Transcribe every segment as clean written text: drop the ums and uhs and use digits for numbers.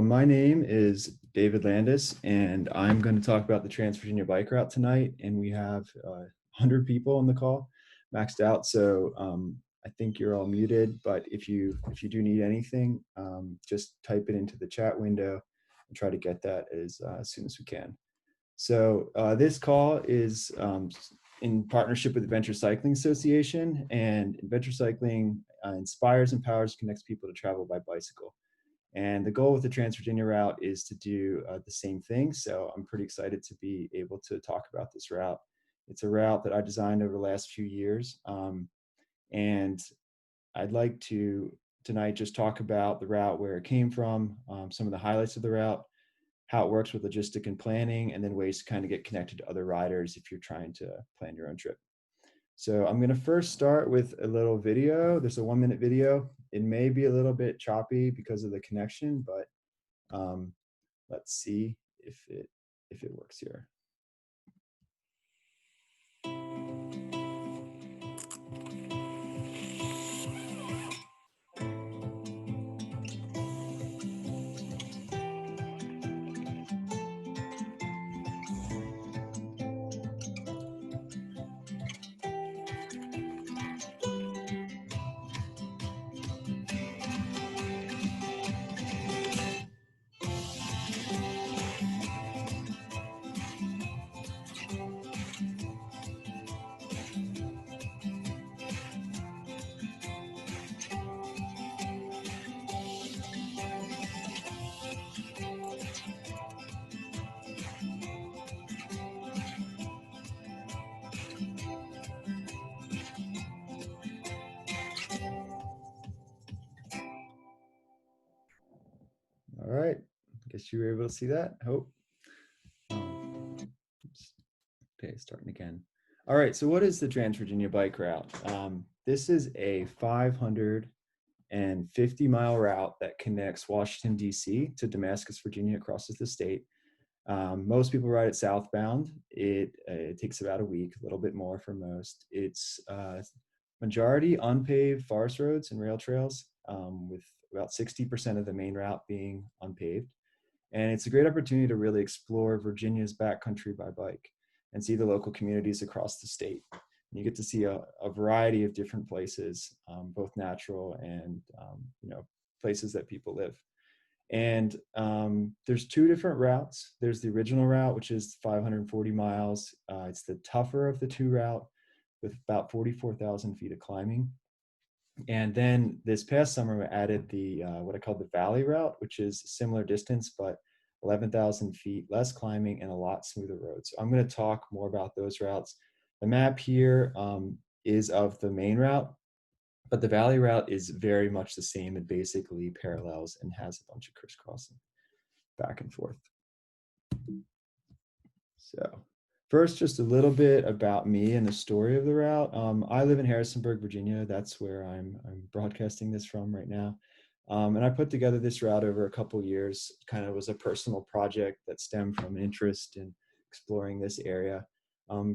My name is David Landis, and I'm going to talk about the TransVirginia Bike Route tonight. And we have 100 people on the call, maxed out. So I think you're all muted. But if you do need anything, just type it into the chat window and try to get that as soon as we can. So this call is in partnership with the Adventure Cycling Association, and Adventure Cycling inspires, empowers, connects people to travel by bicycle. And the goal with the TransVirginia route is to do the same thing. So I'm pretty excited to be able to talk about this route. It's a route that I designed over the last few years. And I'd like to tonight just talk about the route, where it came from, some of the highlights of the route, how it works with logistic and planning, and then ways to kind of get connected to other riders if you're trying to plan your own trip. So I'm going to first start with a little video. There's a 1-minute video. It may be a little bit choppy because of the connection, but let's see if it works here. All right, I guess you were able to see that. Hope. Oops. Okay, starting again. All right, so what is the TransVirginia Bike Route? This is a 550-mile route that connects Washington, D.C. to Damascus, Virginia, crosses the state. Most people ride it southbound. It takes about a week, a little bit more for most. It's majority unpaved forest roads and rail trails, with about 60% of the main route being unpaved. And it's a great opportunity to really explore Virginia's backcountry by bike and see the local communities across the state. And you get to see a variety of different places, both natural and places that people live. And there's two different routes. There's the original route, which is 540 miles. It's the tougher of the two route, with about 44,000 feet of climbing. And then this past summer, we added the what I call the Valley route, which is similar distance, but 11,000 feet less climbing and a lot smoother roads. So I'm going to talk more about those routes. The map here is of the main route, but the Valley route is very much the same. It basically parallels and has a bunch of crisscrossing back and forth. So first, just a little bit about me and the story of the route. I live in Harrisonburg, Virginia. That's where I'm broadcasting this from right now. And I put together this route over a couple years. Kind of was a personal project that stemmed from an interest in exploring this area.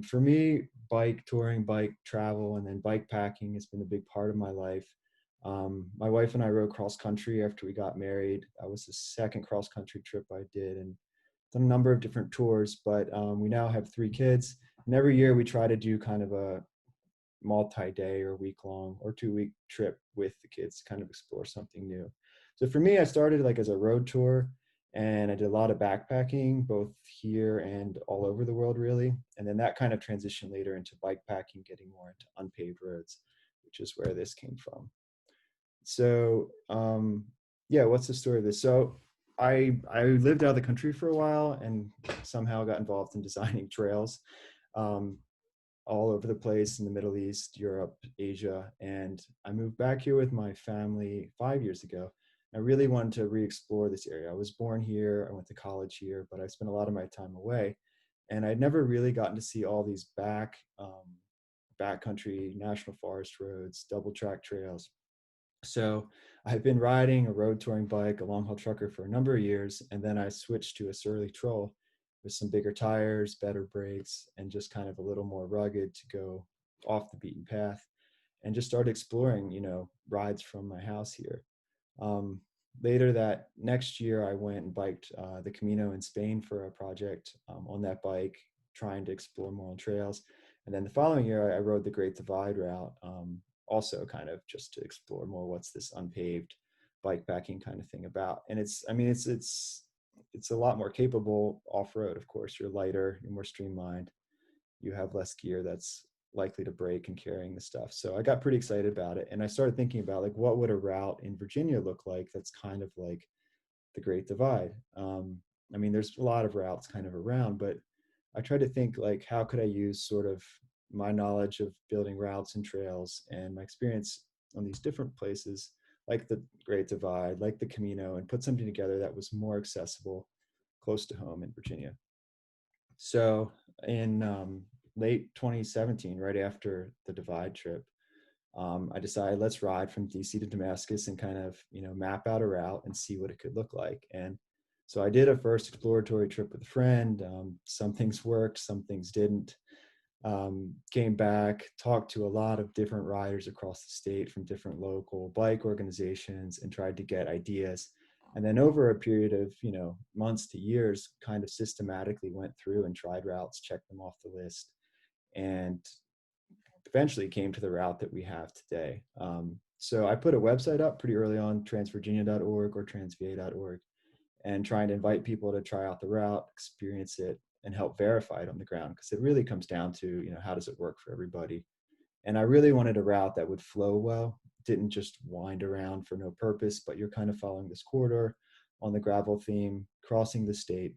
For me, bike touring, bike travel, and then bike packing has been a big part of my life. My wife and I rode cross country after we got married. That was the second cross country trip I did, and done a number of different tours, but we now have 3 kids. And every year we try to do kind of a multi-day or week-long or 2-week trip with the kids to kind of explore something new. So for me, I started like as a road tour, and I did a lot of backpacking, both here and all over the world, really. And then that kind of transitioned later into bike packing, getting more into unpaved roads, which is where this came from. So yeah, what's the story of this? So I lived out of the country for a while and somehow got involved in designing trails all over the place in the Middle East, Europe, Asia. And I moved back here with my family 5 years ago. I really wanted to re-explore this area. I was born here, I went to college here, but I spent a lot of my time away. And I'd never really gotten to see all these backcountry national forest roads, double track trails. So I've been riding a road touring bike, a long haul trucker, for a number of years. And then I switched to a Surly Troll with some bigger tires, better brakes, and just kind of a little more rugged to go off the beaten path, and just started exploring, rides from my house here. later that next year, I went and biked the Camino in Spain for a project on that bike, trying to explore more on trails. And then the following year, I rode the Great Divide route, also kind of just to explore more what's this unpaved bike packing kind of thing about. And it's, I mean, it's a lot more capable off road. Of course, you're lighter, you're more streamlined, you have less gear that's likely to break and carrying the stuff. So I got pretty excited about it. And I started thinking about like, what would a route in Virginia look like that's kind of like the Great Divide? I mean, there's a lot of routes kind of around, but I tried to think like, how could I use sort of my knowledge of building routes and trails and my experience on these different places, like the Great Divide, like the Camino, and put something together that was more accessible close to home in Virginia. So in late 2017, right after the Divide trip, I decided let's ride from DC to Damascus and kind of, map out a route and see what it could look like. And so I did a first exploratory trip with a friend. Some things worked, some things didn't. Came back, talked to a lot of different riders across the state from different local bike organizations and tried to get ideas. And then over a period of, months to years, kind of systematically went through and tried routes, checked them off the list, and eventually came to the route that we have today. So I put a website up pretty early on, transvirginia.org or transva.org, and trying to invite people to try out the route, experience it, and help verify it on the ground, because it really comes down to, how does it work for everybody? And I really wanted a route that would flow well, didn't just wind around for no purpose, but you're kind of following this corridor on the gravel theme, crossing the state,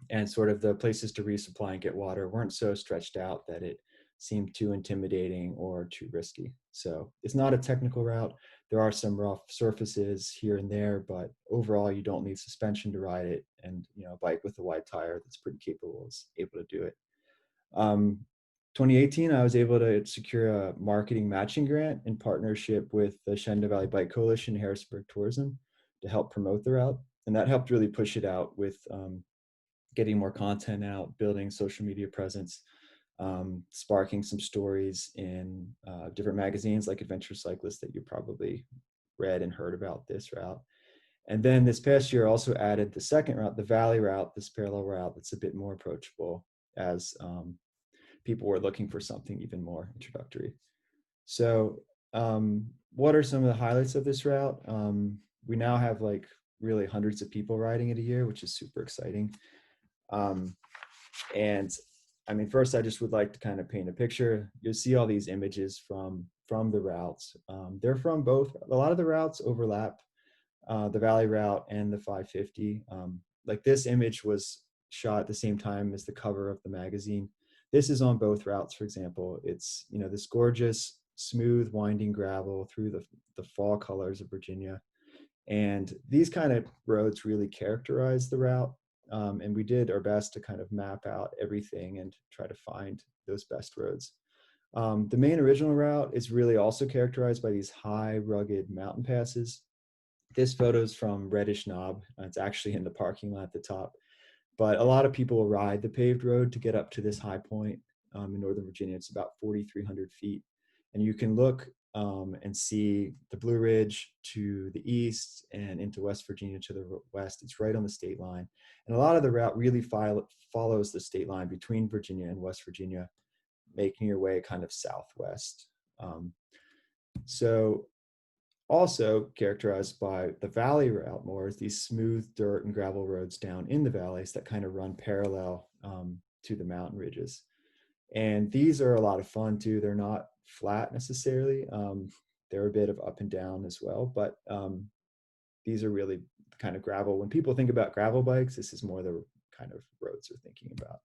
and sort of the places to resupply and get water weren't so stretched out that it seemed too intimidating or too risky. So it's not a technical route. There are some rough surfaces here and there, but overall you don't need suspension to ride it. And, a bike with a wide tire that's pretty capable is able to do it. 2018, I was able to secure a marketing matching grant in partnership with the Shenandoah Valley Bike Coalition, Harrisburg Tourism, to help promote the route. And that helped really push it out with getting more content out, building social media presence, sparking some stories in different magazines like Adventure Cyclist that you probably read and heard about this route. And then this past year also added the second route, the Valley route, this parallel route that's a bit more approachable, as people were looking for something even more introductory. So what are some of the highlights of this route? We now have like really hundreds of people riding it a year, which is super exciting. And I mean, first, I just would like to kind of paint a picture. You'll see all these images from the routes. They're from both. A lot of the routes overlap, the Valley route and the 550. Like this image was shot at the same time as the cover of the magazine. This is on both routes, for example. It's, this gorgeous, smooth, winding gravel through the fall colors of Virginia. And these kind of roads really characterize the route. And we did our best to kind of map out everything and try to find those best roads. The main original route is really also characterized by these high, rugged mountain passes. This photo is from Reddish Knob. It's actually in the parking lot at the top. But a lot of people ride the paved road to get up to this high point in Northern Virginia. It's about 4,300 feet. And you can look and see the Blue Ridge to the east and into West Virginia to the west. It's right on the state line. And a lot of the route really follows the state line between Virginia and West Virginia, making your way kind of southwest. So also characterized by the valley route more is these smooth dirt and gravel roads down in the valleys that kind of run parallel to the mountain ridges. And these are a lot of fun too. They're not flat necessarily. They're a bit of up and down as well, but these are really kind of gravel. When people think about gravel bikes, this is more the kind of roads they're thinking about.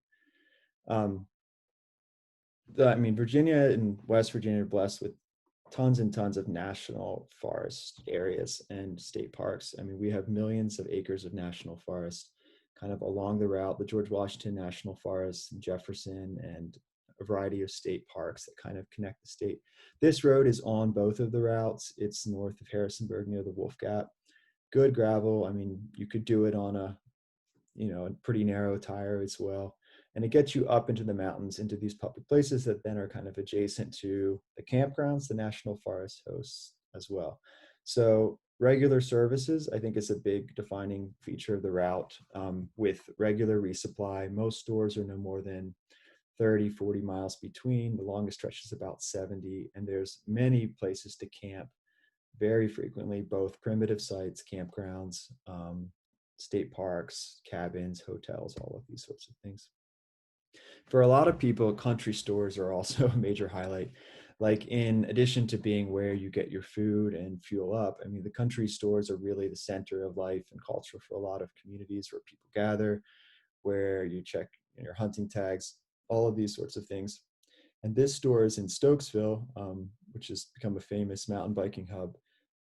I mean, Virginia and West Virginia are blessed with tons and tons of national forest areas and state parks. I mean, we have millions of acres of national forest kind of along the route, the George Washington National Forest, and Jefferson, and a variety of state parks that kind of connect the state. This road is on both of the routes. It's north of Harrisonburg near the Wolf Gap. Good gravel. I mean, you could do it on a pretty narrow tire as well. And it gets you up into the mountains, into these public places that then are kind of adjacent to the campgrounds the National Forest hosts as well. So Regular services, I think, is a big defining feature of the route. With regular resupply, most stores are no more than 30, 40 miles between. The longest stretch is about 70, and there's many places to camp very frequently, both primitive sites, campgrounds, state parks, cabins, hotels, all of these sorts of things. For a lot of people, country stores are also a major highlight. Like, in addition to being where you get your food and fuel up, I mean, the country stores are really the center of life and culture for a lot of communities, where people gather, where you check your hunting tags, all of these sorts of things. And this store is in Stokesville, which has become a famous mountain biking hub,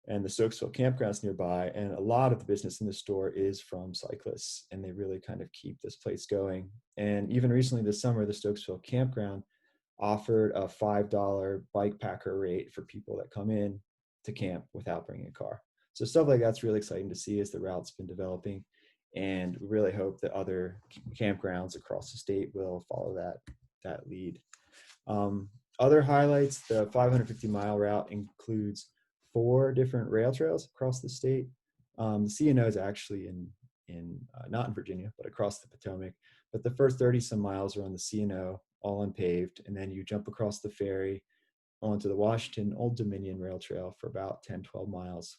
and the Stokesville campground's nearby. And a lot of the business in the store is from cyclists, and they really kind of keep this place going. And even recently this summer, the Stokesville campground offered a $5 bike packer rate for people that come in to camp without bringing a car. So stuff like that's really exciting to see as the route's been developing. And we really hope that other campgrounds across the state will follow that lead. Other highlights: the 550-mile route includes 4 different rail trails across the state. The C&O is actually in not in Virginia, but across the Potomac. But the first 30 some miles are on the C&O, all unpaved, and then you jump across the ferry onto the Washington Old Dominion Rail Trail for about 10, 12 miles.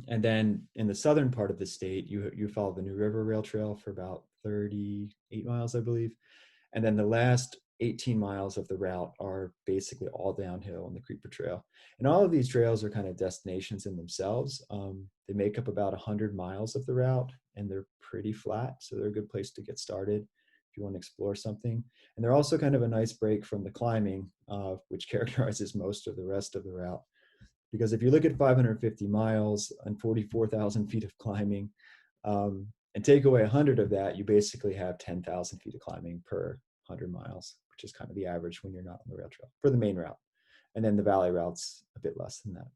And then in the southern part of the state, you follow the New River Rail Trail for about 38 miles, I believe. And then the last 18 miles of the route are basically all downhill on the Creeper Trail. And all of these trails are kind of destinations in themselves. They make up about 100 miles of the route, and they're pretty flat. So they're a good place to get started if you want to explore something. And they're also kind of a nice break from the climbing, which characterizes most of the rest of the route. Because if you look at 550 miles and 44,000 feet of climbing, and take away 100 of that, you basically have 10,000 feet of climbing per 100 miles, which is kind of the average when you're not on the rail trail for the main route. And then the valley route's a bit less than that.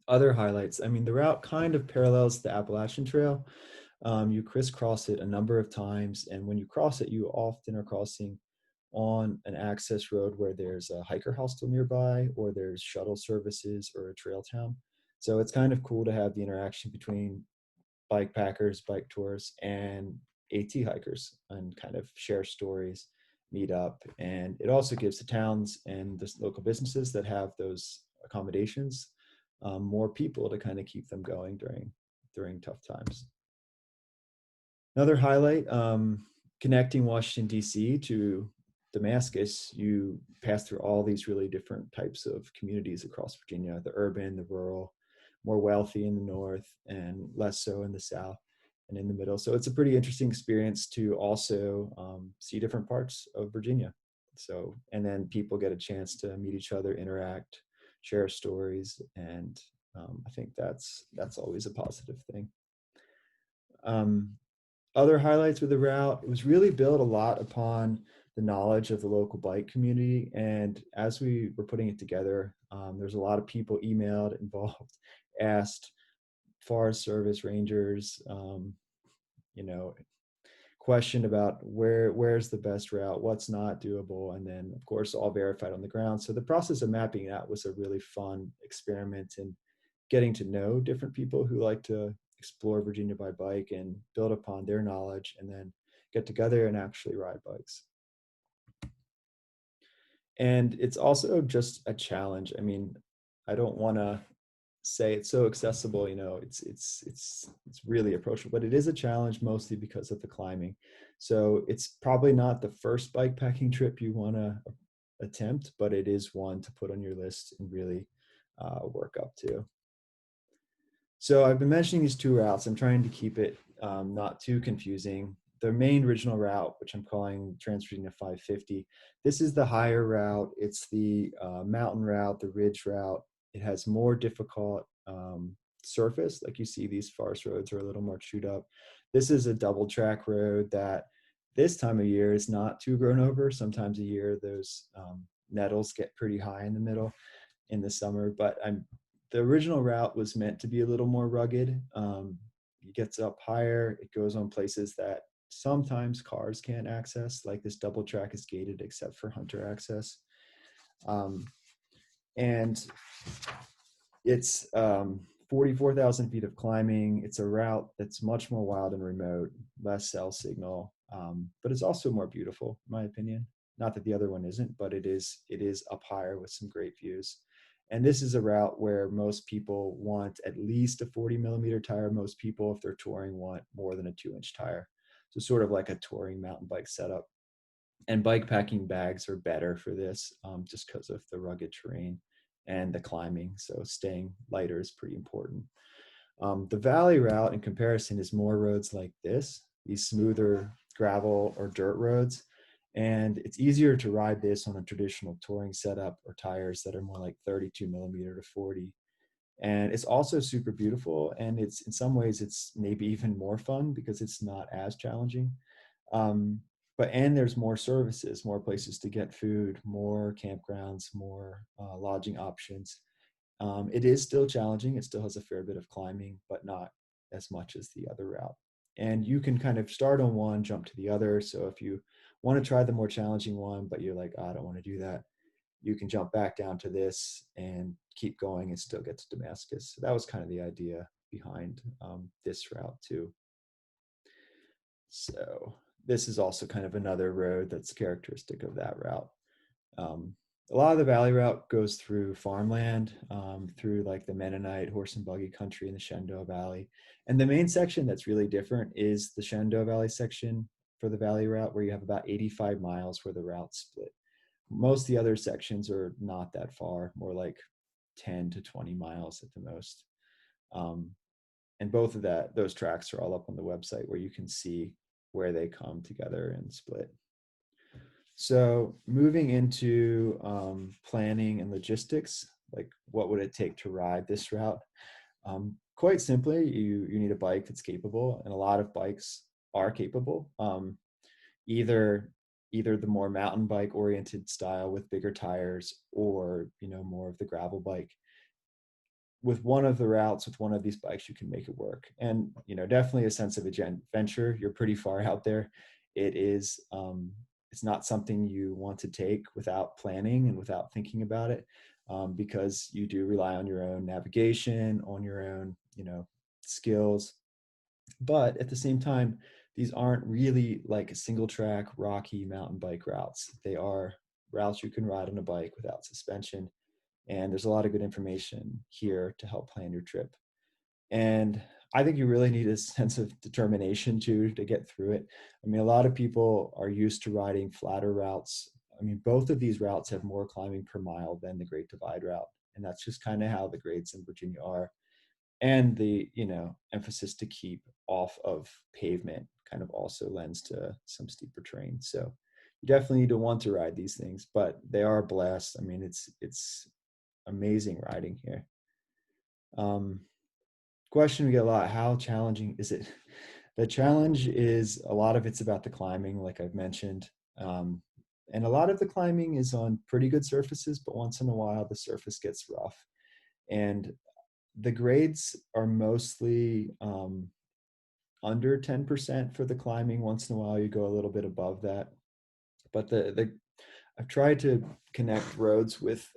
Other highlights: I mean, the route kind of parallels the Appalachian Trail. You crisscross it a number of times, and when you cross it, you often are crossing on an access road where there's a hiker hostel nearby, or there's shuttle services, or a trail town. So it's kind of cool to have the interaction between bike packers, bike tours, and AT hikers, and kind of share stories, meet up. And it also gives the towns and the local businesses that have those accommodations more people to kind of keep them going during tough times. Another highlight: connecting Washington, D.C. to Damascus, you pass through all these really different types of communities across Virginia: the urban, the rural, more wealthy in the north, and less so in the south and in the middle. So it's a pretty interesting experience to also see different parts of Virginia. So, and then people get a chance to meet each other, interact, share stories, and I think that's always a positive thing. Other highlights with the route: it was really built a lot upon the knowledge of the local bike community. And as we were putting it together, there's a lot of people emailed, involved, asked Forest Service rangers, you know, questioned about where's the best route, what's not doable, and then of course all verified on the ground. So the process of mapping that was a really fun experiment in getting to know different people who like to explore Virginia by bike and build upon their knowledge, and then get together and actually ride bikes. And it's also just a challenge. I mean, I don't want to say it's so accessible, it's really approachable, but it is a challenge, mostly because of the climbing. So it's probably not the first bike packing trip you want to attempt, but it is one to put on your list and really work up to. So I've been mentioning these 2 routes. I'm trying to keep it not too confusing. The main original route, which I'm calling TransVirginia 550, this is the higher route. It's the mountain route, the ridge route. It has more difficult surface. Like you see, these forest roads are a little more chewed up. This is a double track road that this time of year is not too grown over. Sometimes a year those nettles get pretty high in the middle in the summer, but the original route was meant to be a little more rugged. It gets up higher. It goes on places that sometimes cars can't access, like this double track is gated except for hunter access. And It's 44,000 feet of climbing. It's a route that's much more wild and remote, less cell signal, but it's also more beautiful, in my opinion. Not that the other one isn't, but it is up higher with some great views. And this is a route where most people want at least a 40 millimeter tire. Most people, if they're touring, want more than a 2-inch tire. So sort of like a touring mountain bike setup. And bike packing bags are better for this, just because of the rugged terrain and the climbing. So staying lighter is pretty important. The valley route in comparison is more roads like this, these smoother gravel or dirt roads. And it's easier to ride this on a traditional touring setup or tires that are more like 32 millimeter to 40. And it's also super beautiful. And it's in some ways, it's maybe even more fun because it's not as challenging. Um, and there's more services, more places to get food, more campgrounds, more lodging options. It is still challenging. It still has a fair bit of climbing, but not as much as the other route. And you can kind of start on one, jump to the other. So if you want to try the more challenging one, but you're like, oh, I don't want to do that, you can jump back down to this and keep going and still get to Damascus. So that was kind of the idea behind this route too. So this is also kind of another road that's characteristic of that route. Um, a lot of the valley route goes through farmland, through like the Mennonite horse and buggy country in the Shenandoah Valley. And the main section that's really different is the Shenandoah Valley section for the valley route, where you have about 85 miles where the routes split. Most of the other sections are not that far, more like 10 to 20 miles at the most. Um, and both of those tracks are all up on the website where you can see where they come together and split. So moving into planning and logistics, like what would it take to ride this route? Quite simply, you need a bike that's capable, and a lot of bikes are capable. Either the more mountain bike oriented style with bigger tires, or more of the gravel bike. With one of the routes, with one of these bikes, you can make it work. And definitely a sense of adventure. You're pretty far out there. It is it's not something you want to take without planning and without thinking about it, because you do rely on your own navigation, on your own skills. But at the same time, these aren't really like a single track rocky mountain bike routes. They are routes you can ride on a bike without suspension, and there's a lot of good information here to help plan your trip. And I think you really need a sense of determination to get through it. I mean, a lot of people are used to riding flatter routes. I mean, both of these routes have more climbing per mile than the Great Divide route. And that's just kind of how the grades in Virginia are. And the, emphasis to keep off of pavement kind of also lends to some steeper terrain. So you definitely need to want to ride these things, but they are blessed. I mean, it's amazing riding here. Question we get a lot: how challenging is it? The challenge is, a lot of it's about the climbing, like I've mentioned, and a lot of the climbing is on pretty good surfaces, but once in a while the surface gets rough, and the grades are mostly under 10% for the climbing. Once in a while you go a little bit above that, but the I've tried to connect roads with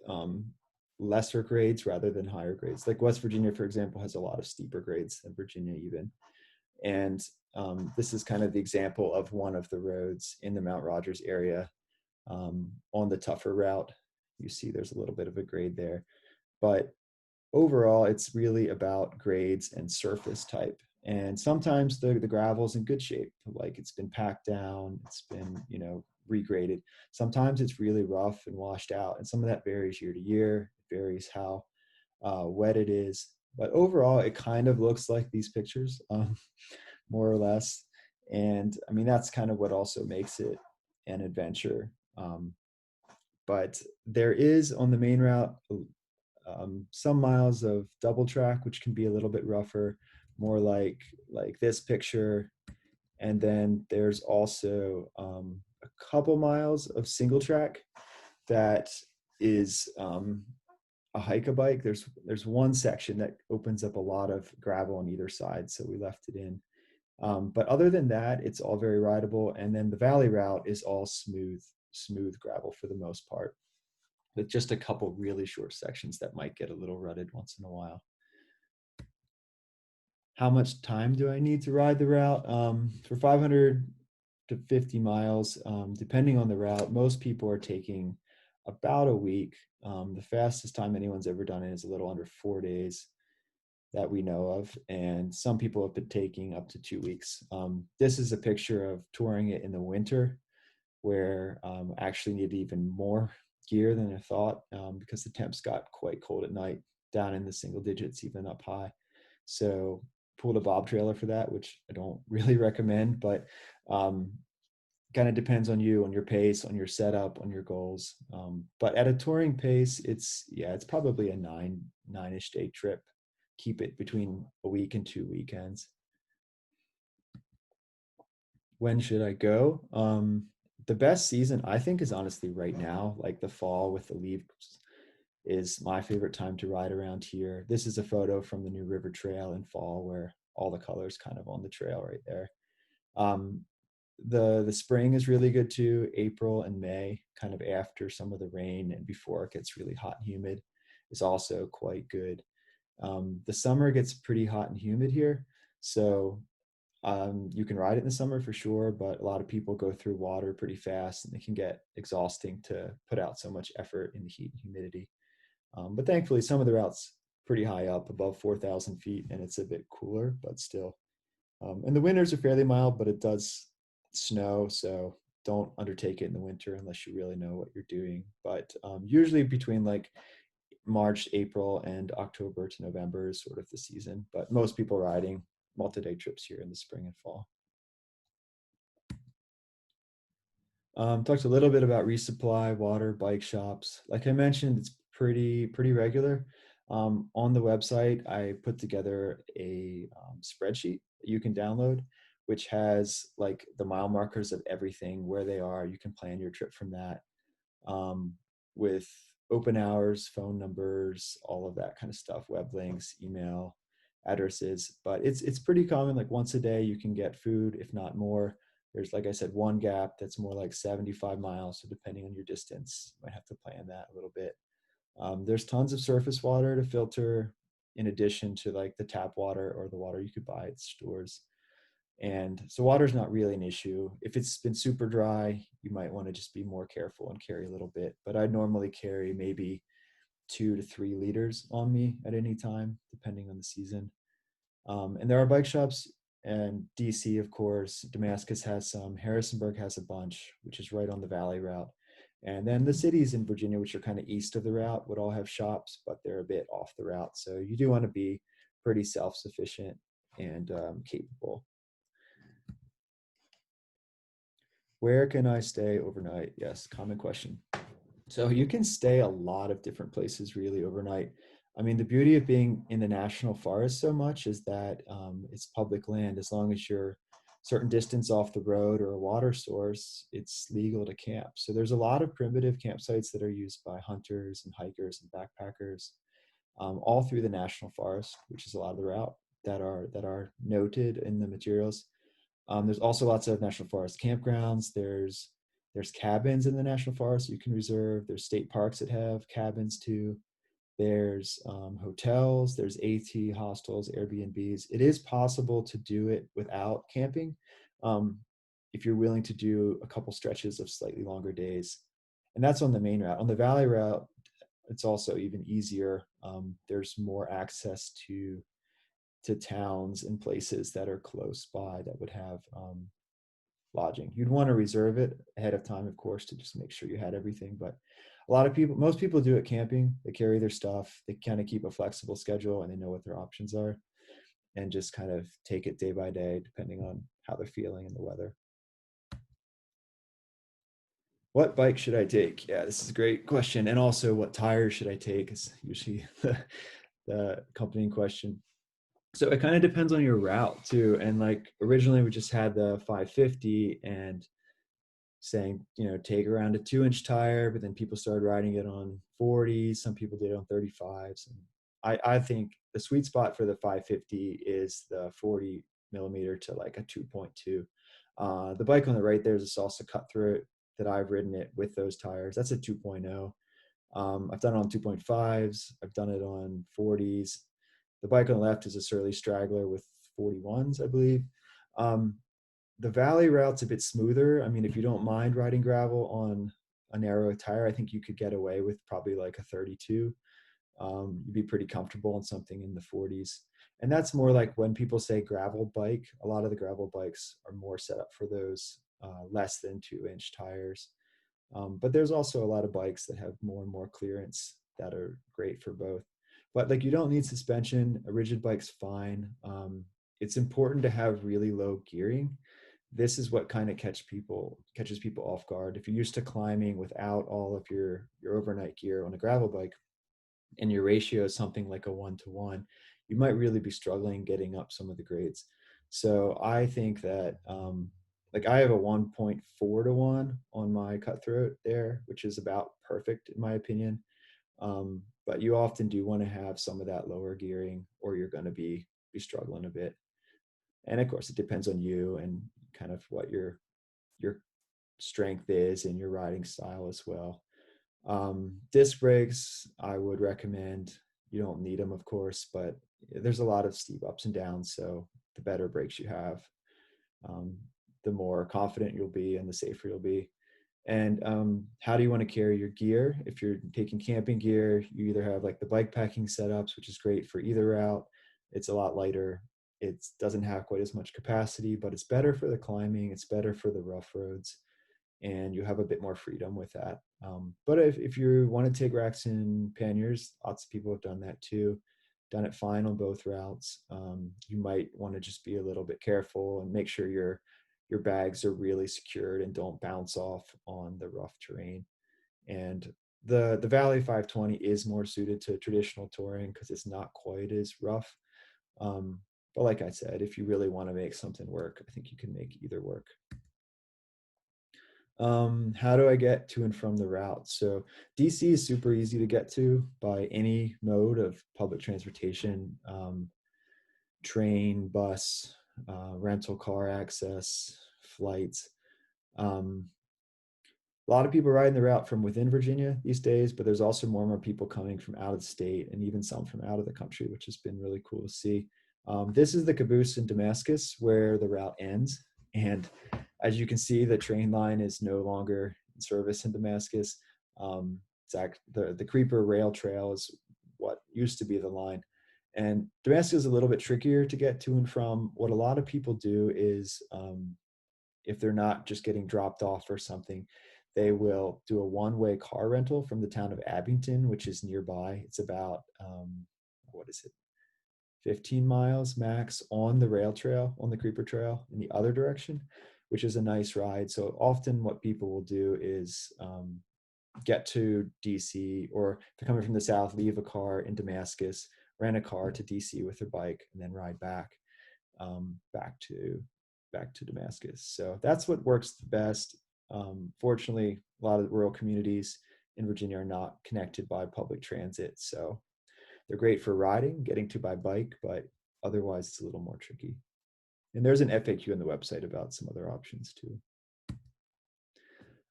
lesser grades rather than higher grades. Like West Virginia, for example, has a lot of steeper grades than Virginia even. And this is kind of the example of one of the roads in the Mount Rogers area, on the tougher route. You see there's a little bit of a grade there. But overall, it's really about grades and surface type. And sometimes the gravel's in good shape, like it's been packed down, it's been, regraded. Sometimes it's really rough and washed out. And some of that varies year to year. It varies how wet it is. But overall, it kind of looks like these pictures, more or less. And I mean, that's kind of what also makes it an adventure. But there is, on the main route, some miles of double track, which can be a little bit rougher, more like this picture. And then there's also a couple miles of single track that is a hike-a-bike. There's one section that opens up a lot of gravel on either side, so we left it in. But other than that, it's all very rideable. And then the valley route is all smooth gravel for the most part. with just a couple really short sections that might get a little rutted once in a while. How much time do I need to ride the route? For 500 to 50 miles, depending on the route, most people are taking about a week. The fastest time anyone's ever done it is a little under 4 days that we know of, and some people have been taking up to 2 weeks. This is a picture of touring it in the winter, where I actually need even more gear than I thought, because the temps got quite cold at night, down in the single digits, even up high. So pulled a bob trailer for that, which I don't really recommend, but kind of depends on you, on your pace, on your setup, on your goals. But at a touring pace, it's probably a nine-ish day trip. Keep it between a week and 2 weekends. When should I go? The best season I think is honestly right now, like the fall with the leaves is my favorite time to ride around here. This is a photo from the new river trail in fall where all the colors kind of on the trail right there. Um, the spring is really good too. April and May, kind of after some of the rain and before it gets really hot and humid, is also quite good. The summer gets pretty hot and humid here, so you can ride it in the summer for sure, but a lot of people go through water pretty fast and it can get exhausting to put out so much effort in the heat and humidity. But thankfully, some of the routes pretty high up, above 4,000 feet, and it's a bit cooler, but still. And the winters are fairly mild, but it does snow, so don't undertake it in the winter unless you really know what you're doing. But usually between like March, April, and October to November is sort of the season. But most people riding multi-day trips here in the spring and fall. Talked a little bit about resupply, water, bike shops. Like I mentioned, it's pretty regular. On the website, I put together a spreadsheet that you can download, which has like the mile markers of everything, where they are. You can plan your trip from that, with open hours, phone numbers, all of that kind of stuff, web links, email addresses. But it's pretty common. Like once a day, you can get food, if not more. There's, like I said, one gap that's more like 75 miles. So depending on your distance, you might have to plan that a little bit. There's tons of surface water to filter, in addition to like the tap water or the water you could buy at stores. And so water is not really an issue. If it's been super dry, you might want to just be more careful and carry a little bit. But I'd normally carry maybe 2 to 3 liters on me at any time, depending on the season. And there are bike shops, and DC, of course. Damascus has some. Harrisonburg has a bunch, which is right on the valley route. And then the cities in Virginia, which are kind of east of the route, would all have shops, but they're a bit off the route. So you do want to be pretty self-sufficient and capable. Where can I stay overnight? Yes, common question. So you can stay a lot of different places really overnight. I mean, the beauty of being in the national forest so much is that it's public land. As long as you're certain distance off the road or a water source, it's legal to camp. So there's a lot of primitive campsites that are used by hunters and hikers and backpackers, all through the national forest, which is a lot of the route that are noted in the materials. There's also lots of national forest campgrounds. There's cabins in the national forest you can reserve. There's state parks that have cabins too. There's hotels. There's AT hostels, Airbnbs. It is possible to do it without camping, um, if you're willing to do a couple stretches of slightly longer days. And that's on the main route. On the valley route, it's also even easier. There's more access to towns and places that are close by that would have lodging. You'd want to reserve it ahead of time, of course, to just make sure you had everything. But a lot of people, most people do it camping. They carry their stuff. They kind of keep a flexible schedule and they know what their options are and just kind of take it day by day, depending on how they're feeling and the weather. What bike should I take? Yeah, this is a great question. And also, what tires should I take is usually the accompanying question. So it kind of depends on your route too. And like originally we just had the 550 and saying, take around a 2-inch tire, but then people started riding it on 40s. Some people did it on 35s. And I think the sweet spot for the 550 is the 40 millimeter to like a 2.2. The bike on the right there is a salsa cut through it that I've ridden it with those tires. That's a 2.0. I've done it on 2.5s. I've done it on 40s. The bike on the left is a surly straggler with 41s, I believe. Um, the valley route's a bit smoother. I mean, if you don't mind riding gravel on a narrow tire, I think you could get away with probably like a 32. You'd be pretty comfortable on something in the 40s. And that's more like when people say gravel bike, a lot of the gravel bikes are more set up for those less than 2-inch tires. But there's also a lot of bikes that have more and more clearance that are great for both. But like you don't need suspension. A rigid bike's fine. It's important to have really low gearing. This is what kind of catches people off guard. If you're used to climbing without all of your overnight gear on a gravel bike, and your ratio is something like a 1-to-1, you might really be struggling getting up some of the grades. So I think that like I have a 1.4-to-1 on my cutthroat there, which is about perfect in my opinion. But you often do want to have some of that lower gearing, or you're going to be struggling a bit. And of course, it depends on you and kind of what your strength is and your riding style as well. Disc brakes, I would recommend. You don't need them, of course, but there's a lot of steep ups and downs. So the better brakes you have, um, the more confident you'll be and the safer you'll be. And how do you want to carry your gear? If you're taking camping gear, you either have like the bike packing setups, which is great for either route. It's a lot lighter. It doesn't have quite as much capacity, but it's better for the climbing. It's better for the rough roads, and you have a bit more freedom with that. But if you want to take racks and panniers, lots of people have done that too, done it fine on both routes. You might want to just be a little bit careful and make sure your bags are really secured and don't bounce off on the rough terrain. And the Valley 520 is more suited to traditional touring because it's not quite as rough. But like I said, if you really want to make something work, I think you can make either work. How do I get to and from the route? So DC is super easy to get to by any mode of public transportation, train, bus, rental car access, flights. Um, a lot of people riding the route from within Virginia these days, but there's also more and more people coming from out of the state and even some from out of the country, which has been really cool to see. This is the caboose in Damascus where the route ends. And as you can see, the train line is no longer in service in Damascus. The Creeper Rail Trail is what used to be the line. And Damascus is a little bit trickier to get to and from. What a lot of people do is if they're not just getting dropped off or something, they will do a one-way car rental from the town of Abington, which is nearby. It's about, what is it, 15 miles max on the rail trail, on the Creeper Trail in the other direction, which is a nice ride. So often what people will do is get to DC, or if they're coming from the south, leave a car in Damascus, rent a car to DC with their bike, and then ride back back to Damascus. So that's what works the best. Fortunately, a lot of rural communities in Virginia are not connected by public transit, so they're great for riding, getting to by bike, but otherwise it's a little more tricky. And there's an FAQ on the website about some other options too.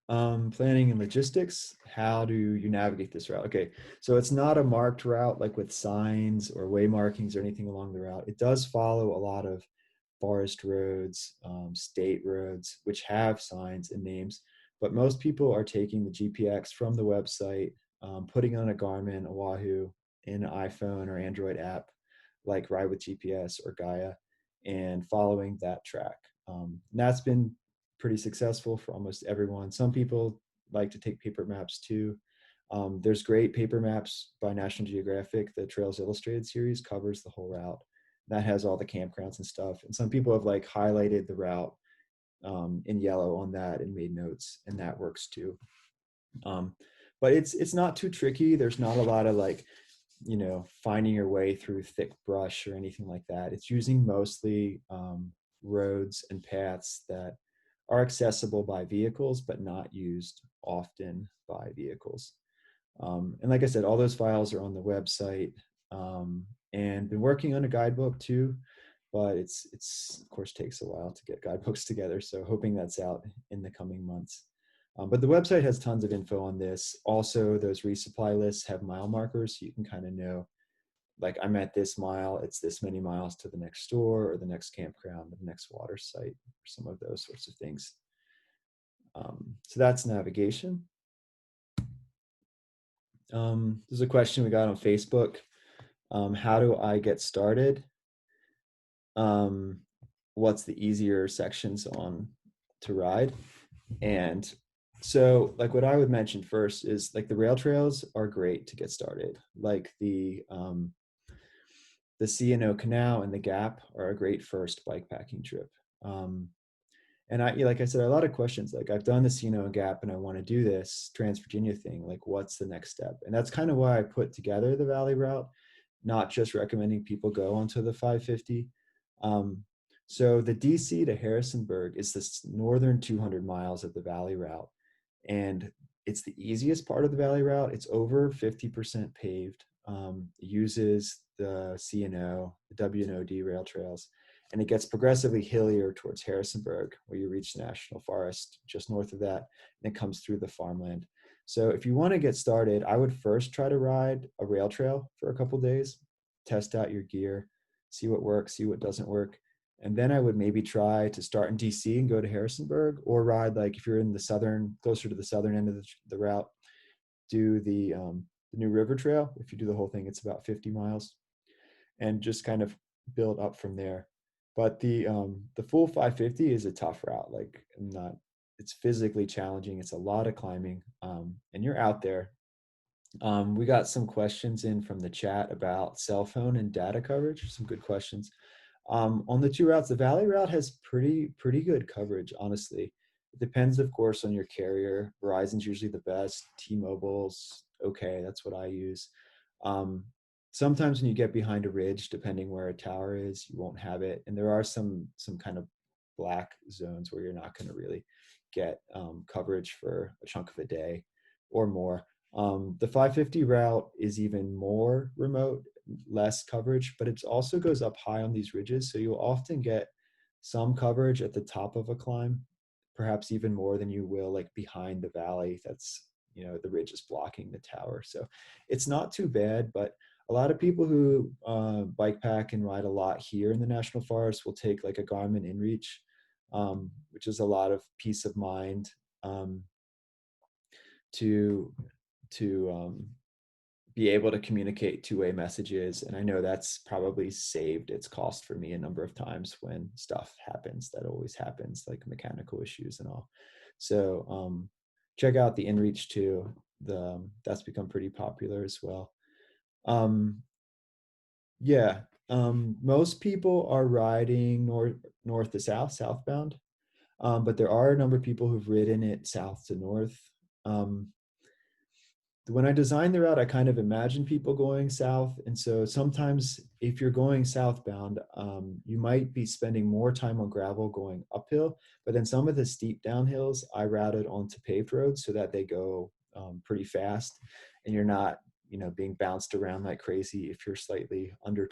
Planning and logistics. How do you navigate this route? Okay, so it's not a marked route like with signs or way markings or anything along the route. It does follow a lot of forest roads, state roads, which have signs and names, but most people are taking the GPX from the website, putting on a Garmin, a Wahoo, in an iPhone or Android app like Ride with GPS or Gaia, and following that track. And that's been pretty successful for almost everyone. Some people like to take paper maps too. There's great paper maps by National Geographic. The Trails Illustrated series covers the whole route. That has all the campgrounds and stuff. And some people have like highlighted the route in yellow on that and made notes, and that works too. But it's not too tricky. There's not a lot of like, finding your way through thick brush or anything like that. It's using mostly roads and paths that are accessible by vehicles, but not used often by vehicles. And like I said, all those files are on the website, and been working on a guidebook too, but it's of course takes a while to get guidebooks together. So hoping that's out in the coming months. But the website has tons of info on this. Also, those resupply lists have mile markers, so you can kind of know, like, I'm at this mile, it's this many miles to the next store or the next campground, the next water site, or some of those sorts of things. So that's navigation. There's a question we got on Facebook. How do I get started? What's the easier sections on to ride? And so, like, what I would mention first is, like, the rail trails are great to get started. Like the C&O Canal and the Gap are a great first bike packing trip. And like I said, a lot of questions. Like, I've done the C&O Gap and I want to do this TransVirginia thing. Like, what's the next step? And that's kind of why I put together the Valley Route, not just recommending people go onto the 550. So the DC to Harrisonburg is this northern 200 miles of the Valley Route. And it's the easiest part of the Valley Route. It's over 50% paved. It uses the C&O, the W&OD rail trails, and it gets progressively hillier towards Harrisonburg, where you reach the National Forest just north of that, and it comes through the farmland. So if you want to get started, I would first try to ride a rail trail for a couple days, test out your gear, see what works, see what doesn't work. And then I would maybe try to start in DC and go to Harrisonburg, or ride, like, if you're in the southern, closer to the southern end of the route, do the New River Trail. If you do the whole thing, it's about 50 miles, and just kind of build up from there. But the full 550 is a tough route. Like, it's physically challenging. It's a lot of climbing, and you're out there. We got some questions in from the chat about cell phone and data coverage. Some good questions. On the two routes, the Valley Route has pretty good coverage, honestly. It depends, of course, on your carrier. Verizon's usually the best. T-Mobile's okay. That's what I use. Sometimes when you get behind a ridge, depending where a tower is, you won't have it. And there are some kind of black zones where you're not going to really get coverage for a chunk of a day or more. The 550 route is even more remote, less coverage, but it also goes up high on these ridges. So you'll often get some coverage at the top of a climb, perhaps even more than you will, like, behind the valley. That's, the ridge is blocking the tower. So it's not too bad, but a lot of people who bike pack and ride a lot here in the National Forest will take, like, a Garmin InReach, which is a lot of peace of mind, to be able to communicate two-way messages. And I know that's probably saved its cost for me a number of times when stuff happens. That always happens, like mechanical issues and all. So check out the InReach too. That's become pretty popular as well. Most people are riding north to south, southbound. But there are a number of people who've ridden it south to north. When I designed the route, I kind of imagined people going south. And so sometimes if you're going southbound, you might be spending more time on gravel going uphill, but then some of the steep downhills I routed onto paved roads so that they go pretty fast, and you're not, being bounced around like crazy if you're slightly under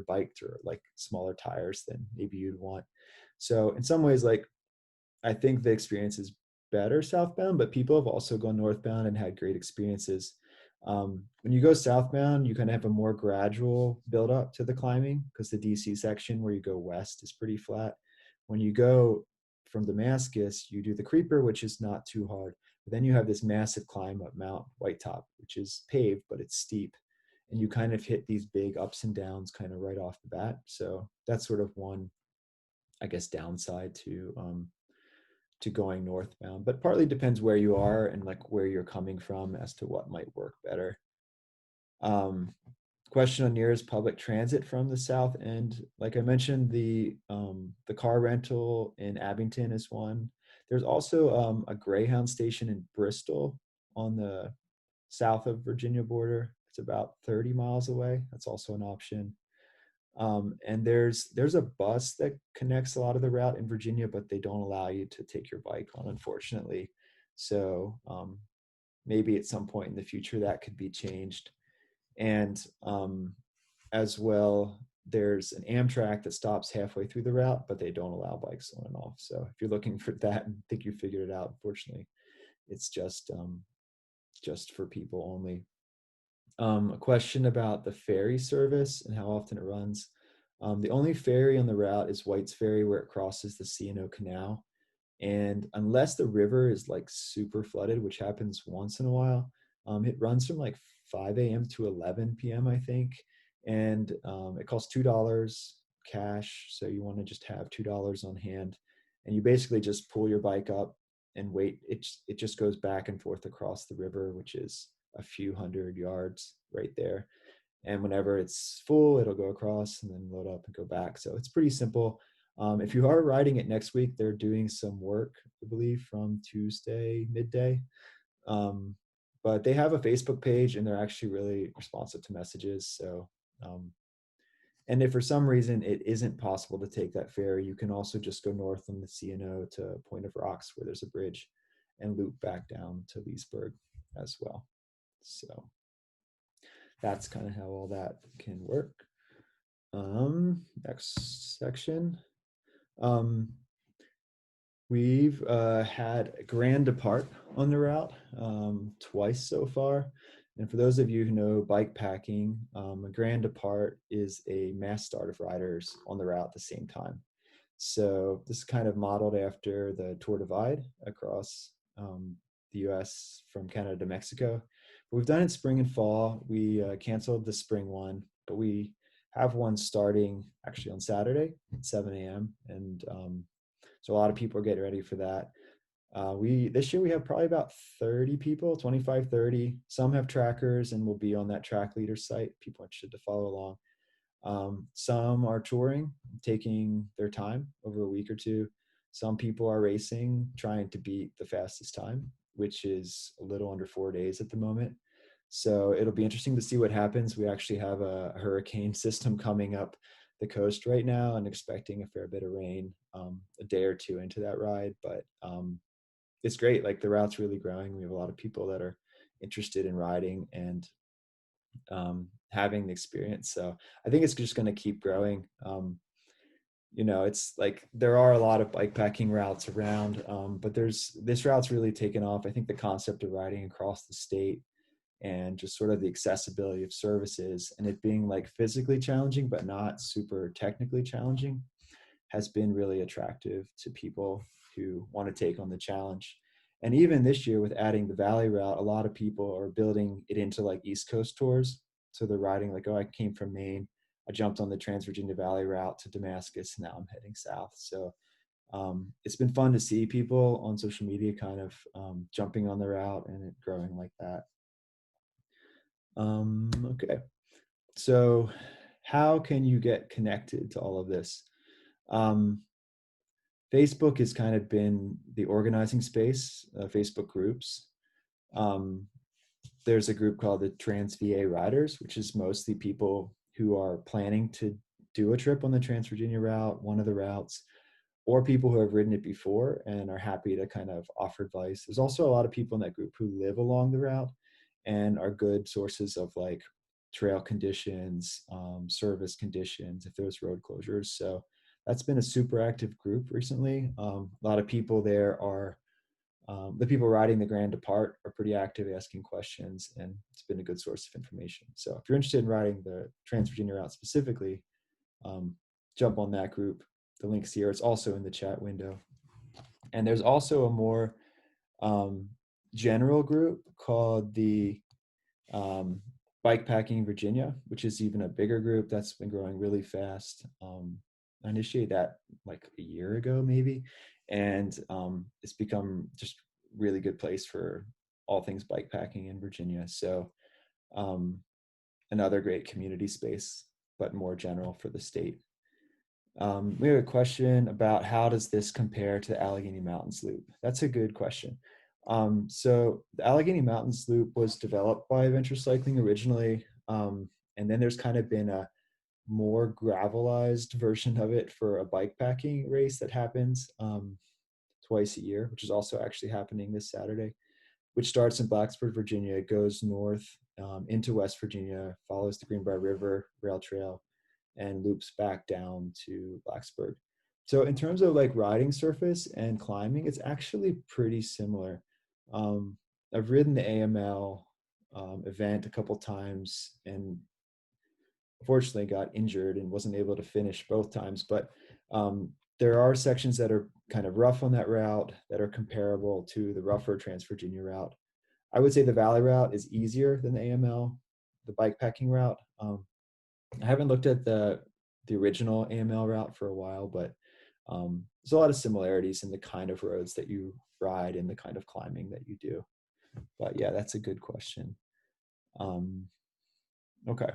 biked, or like smaller tires than maybe you'd want. So in some ways, like, I think the experience is better southbound, but people have also gone northbound and had great experiences. When you go southbound, you kind of have a more gradual build up to the climbing, because the DC section where you go west is pretty flat. When you go from Damascus, you do the creeper, which is not too hard. But then you have this massive climb up Mount Whitetop, which is paved, but it's steep. And you kind of hit these big ups and downs kind of right off the bat. So that's sort of one, I guess, downside to going northbound, but partly depends where you are and, like, where you're coming from as to what might work better. Question on nearest public transit from the south end. Like I mentioned, the car rental in Abington is one. There's also a Greyhound station in Bristol on the south of Virginia border. It's about 30 miles away. That's also an option. And there's a bus that connects a lot of the route in Virginia, but they don't allow you to take your bike on, unfortunately. So maybe at some point in the future that could be changed. And as well, there's an Amtrak that stops halfway through the route, but they don't allow bikes on and off. So if you're looking for that and think you figured it out, unfortunately, it's just for people only. A question about the ferry service and how often it runs. The only ferry on the route is White's Ferry, where it crosses the C&O Canal. And unless the river is like super flooded, which happens once in a while, it runs from like 5 a.m. to 11 p.m., I think. And it costs $2 cash. So you want to just have $2 on hand. And you basically just pull your bike up and wait. It just goes back and forth across the river, which is a few hundred yards right there. And whenever it's full, it'll go across and then load up and go back. So it's pretty simple. If you are riding it next week, they're doing some work, I believe, from Tuesday midday. Um, but they have a Facebook page and they're actually really responsive to messages. So, and if for some reason it isn't possible to take that ferry, you can also just go north on the C&O to Point of Rocks, where there's a bridge, and loop back down to Leesburg as well. So that's kind of how all that can work. Next section. We've had a grand depart on the route twice so far. And for those of you who know bike packing, a grand depart is a mass start of riders on the route at the same time. So this is kind of modeled after the Tour Divide across the US from Canada to Mexico. But we've done it spring and fall. We canceled the spring one, but we have one starting actually on Saturday at 7 a.m. And so a lot of people are getting ready for that. This year we have probably about 30 people, 25, 30. Some have trackers and will be on that track leader site. People are interested to follow along. Some are touring, taking their time over a week or two. Some people are racing, trying to beat the fastest time, which is a little under 4 days at the moment. So it'll be interesting to see what happens. We actually have a hurricane system coming up the coast right now and expecting a fair bit of rain a day or two into that ride. But it's great. Like the route's really growing. We have a lot of people that are interested in riding and having the experience. So I think it's just going to keep growing. It's like there are a lot of bike packing routes around, but this route's really taken off. I think the concept of riding across the state and just sort of the accessibility of services and it being like physically challenging, but not super technically challenging, has been really attractive to people who want to take on the challenge. And even this year with adding the Valley route, a lot of people are building it into like East Coast tours. So they're riding like, oh, I came from Maine. I jumped on the TransVirginia Valley route to Damascus. Now I'm heading south. So it's been fun to see people on social media kind of jumping on the route and it growing like that. Okay. So how can you get connected to all of this? Facebook has kind of been the organizing space, Facebook groups. There's a group called the TransVA Riders, which is mostly people who are planning to do a trip on the TransVirginia route, one of the routes, or people who have ridden it before and are happy to kind of offer advice. There's also a lot of people in that group who live along the route and are good sources of like trail conditions, service conditions, if there's road closures. So that's been a super active group recently. A lot of people there are, the people riding the Grand Depart are pretty active asking questions, and it's been a good source of information. So if you're interested in riding the TransVirginia route specifically, jump on that group. The link's here. It's also in the chat window. And there's also a more general group called the Bikepacking Virginia, which is even a bigger group that's been growing really fast. I initiated that like a year ago, maybe, and it's become just really good place for all things bikepacking in Virginia. So another great community space, but more general for the state. We have a question about how does this compare to the Allegheny Mountains Loop? That's a good question. So the Allegheny Mountains Loop was developed by Adventure Cycling originally, and then there's kind of been a more gravelized version of it for a bikepacking race that happens twice a year, which is also actually happening this Saturday, which starts in Blacksburg, Virginia, goes north into West Virginia, follows the Greenbrier River Rail Trail, and loops back down to Blacksburg. So in terms of like riding surface and climbing, it's actually pretty similar. Um, I've ridden the AML event a couple times and unfortunately got injured and wasn't able to finish both times. But there are sections that are kind of rough on that route that are comparable to the rougher TransVirginia route. I would say the Valley route is easier than the AML, the bikepacking route. I haven't looked at the original AML route for a while, but there's a lot of similarities in the kind of roads that you ride and the kind of climbing that you do. But yeah, that's a good question. Okay.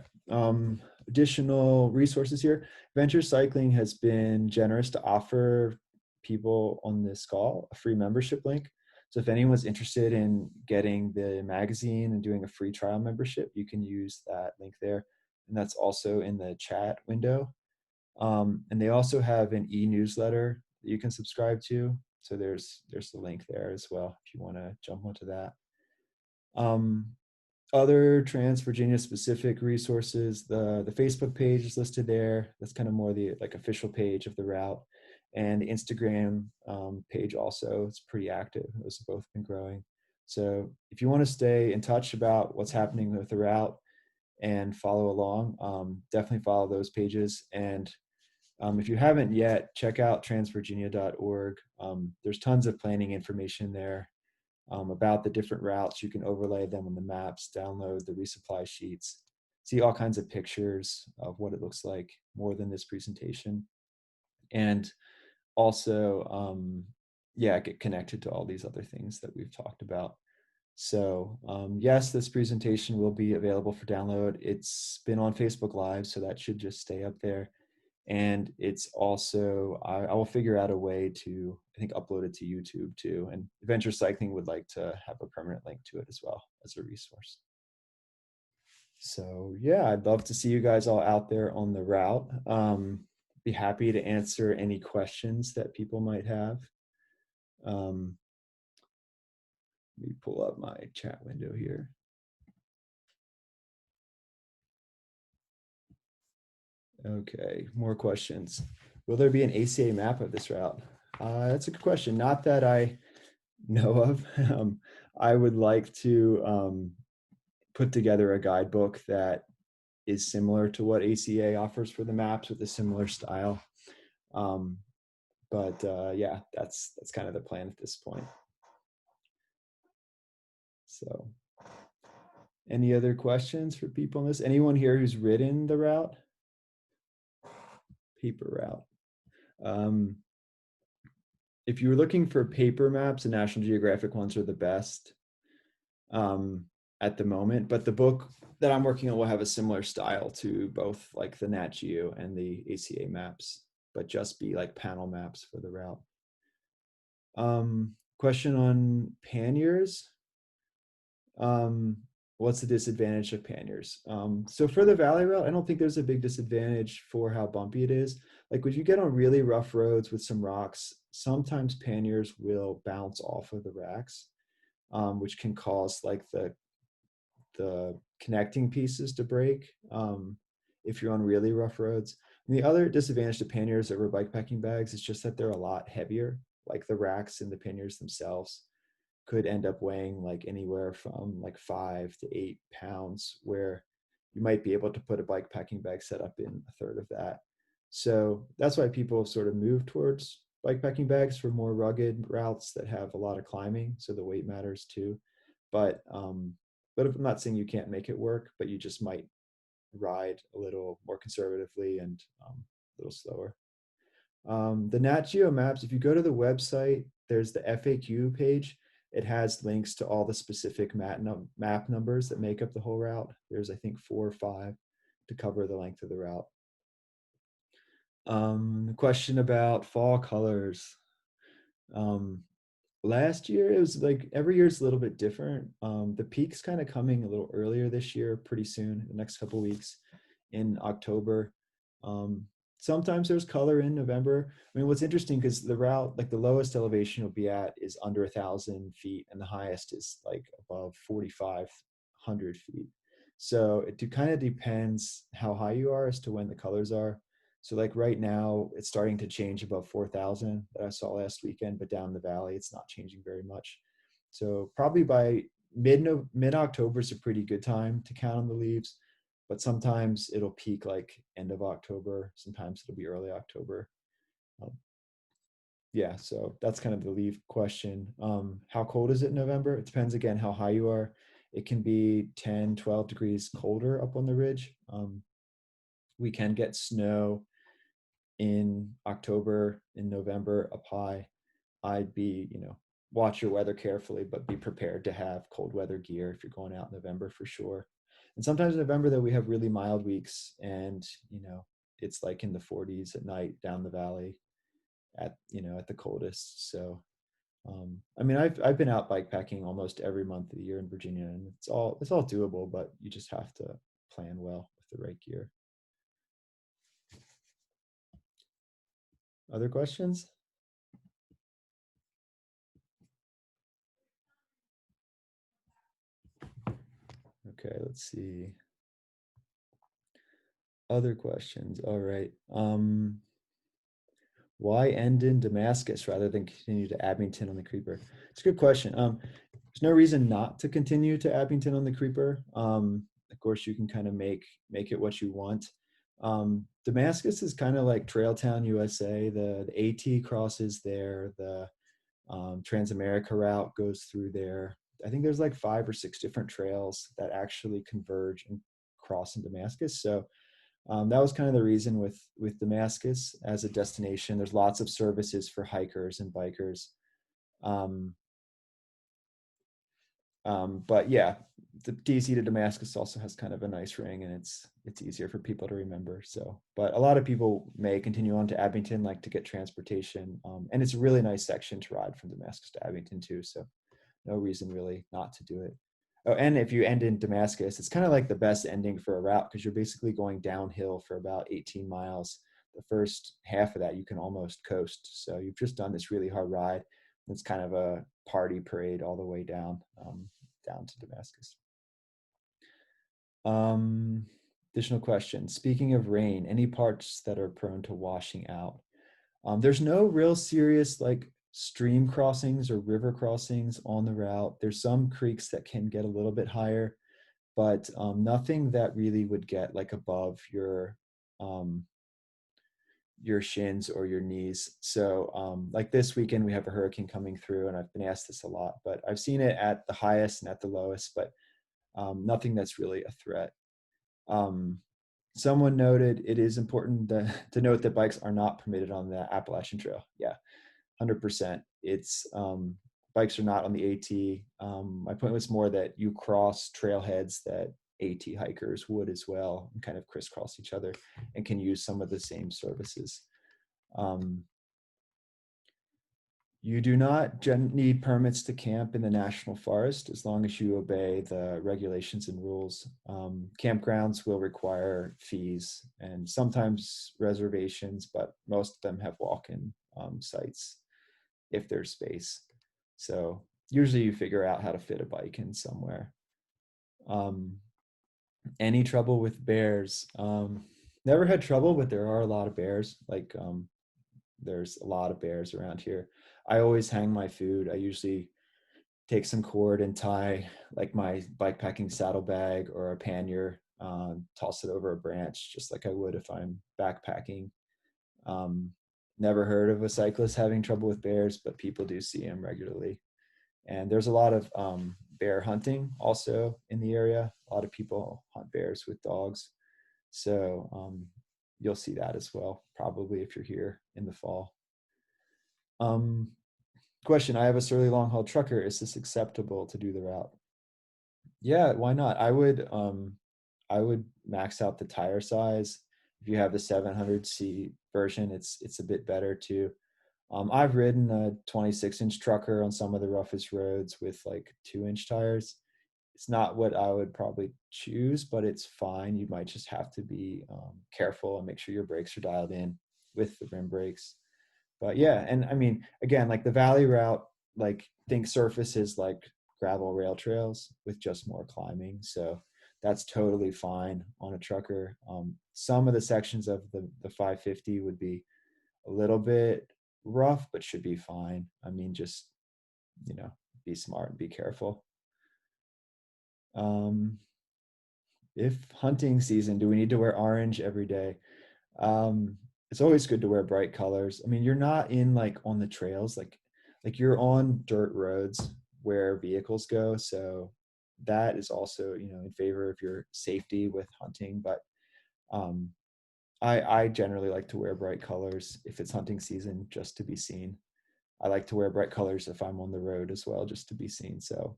Additional resources here. Venture Cycling has been generous to offer people on this call a free membership link. So if anyone's interested in getting the magazine and doing a free trial membership, you can use that link there. And that's also in the chat window. And they also have an e-newsletter that you can subscribe to. So there's the link there as well if you want to jump onto that. Other TransVirginia specific resources, the Facebook page is listed there. That's kind of more the like official page of the route. And the Instagram page also, it's pretty active. Those have both been growing. So if you want to stay in touch about what's happening with the route and follow along, definitely follow those pages. And if you haven't yet, check out transvirginia.org. There's tons of planning information there about the different routes. You can overlay them on the maps, download the resupply sheets, see all kinds of pictures of what it looks like more than this presentation. And also, get connected to all these other things that we've talked about. So yes, this presentation will be available for download. It's been on Facebook Live, so that should just stay up there. And it's also, I will figure out a way to, I think, upload it to YouTube too. And Adventure Cycling would like to have a permanent link to it as well as a resource. So yeah, I'd love to see you guys all out there on the route. Be happy to answer any questions that people might have. Let me pull up my chat window here. Okay, more questions. Will there be an ACA map of this route? That's a good question. Not that I know of. I would like to put together a guidebook that is similar to what ACA offers for the maps with a similar style. Yeah, that's kind of the plan at this point. So any other questions for people on this? Anyone here who's ridden the route? Paper route. If you're looking for paper maps, the National Geographic ones are the best at the moment. But the book that I'm working on will have a similar style to both like the Nat Geo and the ACA maps, but just be like panel maps for the route. Question on panniers. What's the disadvantage of panniers? So for the Valley route, I don't think there's a big disadvantage for how bumpy it is. Like when you get on really rough roads with some rocks, sometimes panniers will bounce off of the racks, which can cause like the connecting pieces to break if you're on really rough roads. And the other disadvantage to panniers over bikepacking bags is just that they're a lot heavier. Like the racks and the panniers themselves could end up weighing like anywhere from like 5 to 8 pounds, where you might be able to put a bikepacking bag set up in a third of that. So that's why people have sort of moved towards bikepacking bags for more rugged routes that have a lot of climbing. So the weight matters too. But I'm not saying you can't make it work, but you just might ride a little more conservatively and a little slower. The Nat Geo maps, if you go to the website, there's the FAQ page. It has links to all the specific map numbers that make up the whole route. There's, I think, 4 or 5 to cover the length of the route. The question about fall colors. Last year, it was like every year is a little bit different. The peak's kind of coming a little earlier this year, pretty soon, the next couple of weeks in October. Sometimes there's color in November. I mean, what's interesting because the route, like the lowest elevation you'll be at is under 1,000 feet, and the highest is like above 4,500 feet. So it kind of depends how high you are as to when the colors are. So like right now, it's starting to change above 4,000 that I saw last weekend, but down the valley, it's not changing very much. So probably by mid October is a pretty good time to count on the leaves, but sometimes it'll peak like end of October. Sometimes it'll be early October. Um, yeah, so that's kind of the leaf question. How cold is it in November? It depends again how high you are. It can be 10, 12 degrees colder up on the ridge. We can get snow in October, in November up high. I'd be, watch your weather carefully, but be prepared to have cold weather gear if you're going out in November for sure. And sometimes in November, though, we have really mild weeks and, it's like in the 40s at night down the valley at the coldest. So I mean, I've been out bike packing almost every month of the year in Virginia, and it's all doable, but you just have to plan well with the right gear. Other questions? Okay, let's see. Other questions. All right. Why end in Damascus rather than continue to Abington on the Creeper? It's a good question. There's no reason not to continue to Abington on the Creeper. Of course, you can kind of make it what you want. Damascus is kind of like Trail Town, USA. The AT crosses there. The Transamerica route goes through there. I think there's like 5 or 6 different trails that actually converge and cross in Damascus. So that was kind of the reason with Damascus as a destination. There's lots of services for hikers and bikers. Um, but yeah, the DC to Damascus also has kind of a nice ring, and it's easier for people to remember. So, but a lot of people may continue on to Abington, like to get transportation, and it's a really nice section to ride from Damascus to Abington too. So, no reason really not to do it. Oh, and if you end in Damascus, it's kind of like the best ending for a route because you're basically going downhill for about 18 miles. The first half of that you can almost coast. So you've just done this really hard ride. It's kind of a party parade all the way down to Damascus. Um, Additional questions. Speaking of rain, any parts that are prone to washing out? There's no real serious like stream crossings or river crossings on the route. There's some creeks that can get a little bit higher, but nothing that really would get like above your shins or your knees. So like this weekend we have a hurricane coming through, and I've been asked this a lot, but I've seen it at the highest and at the lowest, but nothing that's really a threat. Um, Someone noted it is important to note that bikes are not permitted on the Appalachian Trail. Yeah, 100%. It's bikes are not on the AT. My point was more that you cross trailheads that AT hikers would as well, and kind of crisscross each other, and can use some of the same services. Um, you do not need permits to camp in the national forest as long as you obey the regulations and rules. Campgrounds will require fees and sometimes reservations, but most of them have walk-in sites if there's space. So usually you figure out how to fit a bike in somewhere. Any trouble with bears? Never had trouble, but there are a lot of bears. Like there's a lot of bears around here. I always hang my food. I usually take some cord and tie like my bike packing saddlebag or a pannier, toss it over a branch, just like I would if I'm backpacking. Um, Never heard of a cyclist having trouble with bears, but people do see them regularly. And there's a lot of bear hunting also in the area. A lot of people hunt bears with dogs. So you'll see that as well, probably if you're here in the fall. Um, Question, I have a surly long haul trucker. Is this acceptable to do the route? Yeah, why not? I would max out the tire size. If you have the 700C version, it's a bit better too. I've ridden a 26-inch trucker on some of the roughest roads with like 2-inch tires. It's not what I would probably choose, but it's fine. You might just have to be careful and make sure your brakes are dialed in with the rim brakes. But yeah, and I mean, again, like the valley route, like think surfaces like gravel rail trails with just more climbing. So that's totally fine on a trucker. Some of the sections of the 550 would be a little bit rough, but should be fine. I mean, just, be smart and be careful. If hunting season, do we need to wear orange every day? It's always good to wear bright colors. I mean, you're not in like on the trails, like you're on dirt roads where vehicles go. So that is also, in favor of your safety with hunting. But um, I generally like to wear bright colors if it's hunting season, just to be seen. I like to wear bright colors if I'm on the road as well, just to be seen. So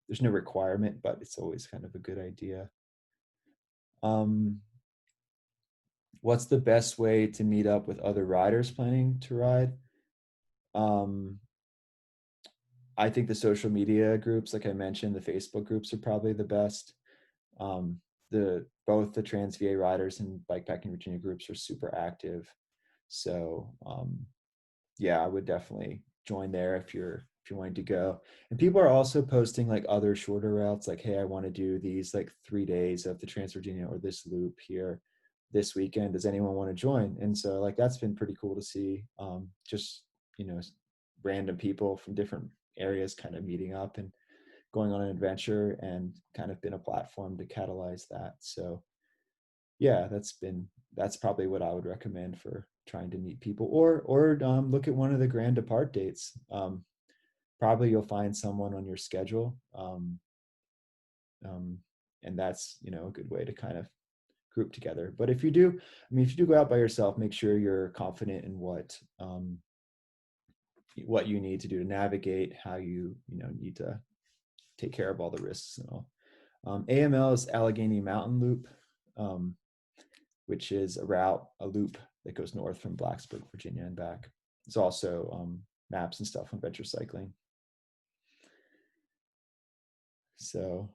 there's no requirement, but it's always kind of a good idea. What's the best way to meet up with other riders planning to ride? Um, I think the social media groups, like I mentioned, the Facebook groups are probably the best. Um, both the TransVA riders and Bikepacking Virginia groups are super active. So yeah, I would definitely join there if you're wanting to go. And people are also posting like other shorter routes, like, hey, I want to do these like 3 days of the TransVirginia or this loop here this weekend. Does anyone want to join? And so like that's been pretty cool to see. Just random people from different areas kind of meeting up and going on an adventure, and kind of been a platform to catalyze that. So yeah, that's probably what I would recommend for trying to meet people, or look at one of the grand depart dates. Probably you'll find someone on your schedule, and that's a good way to kind of group together. But if you do, if you do go out by yourself, make sure you're confident in what you need to do to navigate, how you need to take care of all the risks and all. AML is Allegheny Mountain Loop, which is a loop that goes north from Blacksburg, Virginia and back. There's also maps and stuff on Venture Cycling. So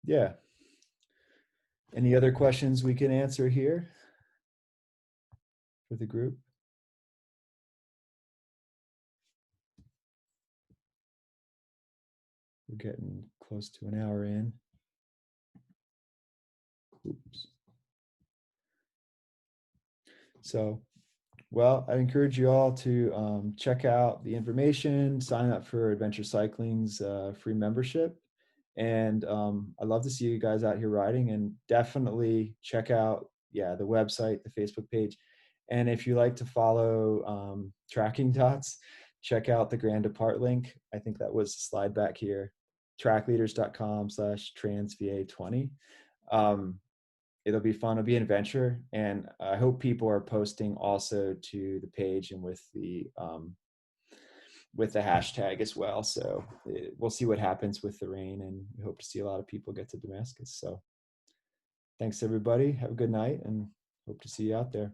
yeah. Any other questions we can answer here for the group? We're getting close to an hour in. Oops. So, well, I encourage you all to check out the information, sign up for Adventure Cycling's free membership. And I'd love to see you guys out here riding, and definitely check out, the website, the Facebook page. And if you like to follow tracking dots, check out the Grand Depart link. I think that was the slide back here, trackleaders.com/transva20. It'll be fun. It'll be an adventure. And I hope people are posting also to the page and with the hashtag as well. So we'll see what happens with the rain, and we hope to see a lot of people get to Damascus. So thanks everybody. Have a good night, and hope to see you out there.